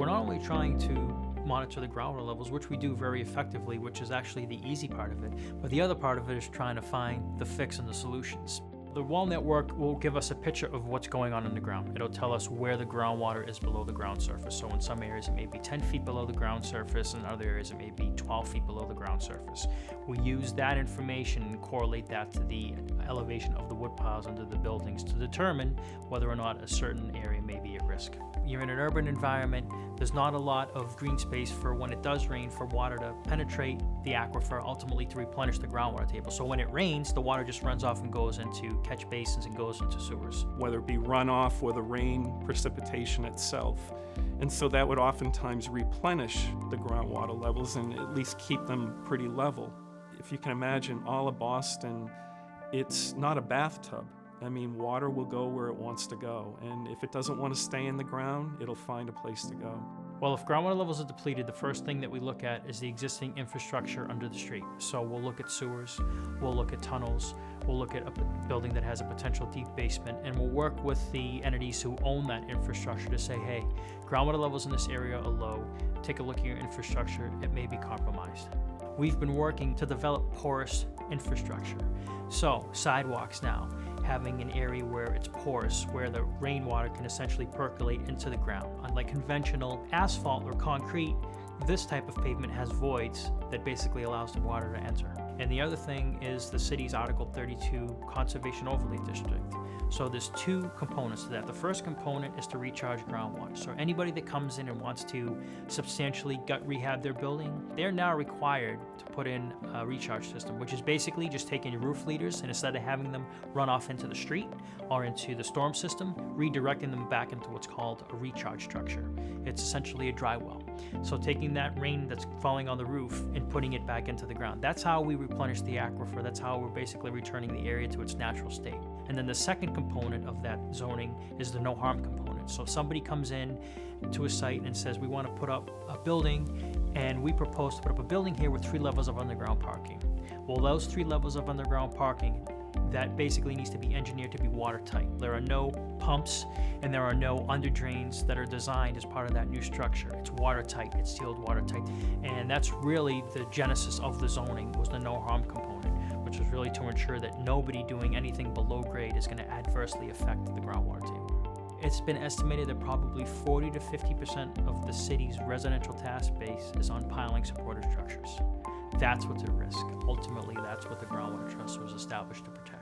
not only trying to monitor the groundwater levels, which we do very effectively, which is actually the easy part of it, but the other part of it is trying to find the fix and the solutions. The wall network will give us a picture of what's going on in the ground. It'll tell us where the groundwater is below the ground surface. So in some areas it may be 10 feet below the ground surface, in other areas it may be 12 feet below the ground surface. We use that information and correlate that to the elevation of the wood piles under the buildings to determine whether or not a certain area may be at risk. You're in an urban environment, there's not a lot of green space for when it does rain for water to penetrate the aquifer, ultimately to replenish the groundwater table. So when it rains, the water just runs off and goes into catch basins and goes into sewers. Whether it be runoff or the rain precipitation itself. And so that would oftentimes replenish the groundwater levels and at least keep them pretty level. If you can imagine all of Boston, it's not a bathtub. I mean, water will go where it wants to go, and if it doesn't want to stay in the ground, it'll find a place to go. Well, if groundwater levels are depleted, the first thing that we look at is the existing infrastructure under the street. So we'll look at sewers, we'll look at tunnels, we'll look at a building that has a potential deep basement, and we'll work with the entities who own that infrastructure to say, hey, groundwater levels in this area are low, take a look at your infrastructure, it may be compromised. We've been working to develop porous infrastructure. So sidewalks now, having an area where it's porous, where the rainwater can essentially percolate into the ground. Unlike conventional asphalt or concrete, this type of pavement has voids that basically allows the water to enter. And the other thing is the city's Article 32 Conservation Overlay District. So there's two components to that. The first component is to recharge groundwater. So anybody that comes in and wants to substantially gut rehab their building, they're now required to put in a recharge system, which is basically just taking your roof leaders and instead of having them run off into the street or into the storm system, redirecting them back into what's called a recharge structure. It's essentially a dry well. So taking that rain that's falling on the roof and putting it back into the ground. That's how we replenish the aquifer. That's how we're basically returning the area to its natural state. And then the second component of that zoning is the no harm component. So if somebody comes in to a site and says, we want to put up a building and we propose to put up a building here with 3 levels of underground parking. Well, those 3 levels of underground parking, that basically needs to be engineered to be watertight. There are no pumps and there are no under drains that are designed as part of that new structure. It's watertight, it's sealed watertight. And that's really the genesis of the zoning, was the no harm component, which was really to ensure that nobody doing anything below grade is going to adversely affect the groundwater table. It's been estimated that probably 40 to 50% of the city's residential task base is on piling supported structures. That's what's at risk. Ultimately, that's what the Groundwater Trust was established to protect.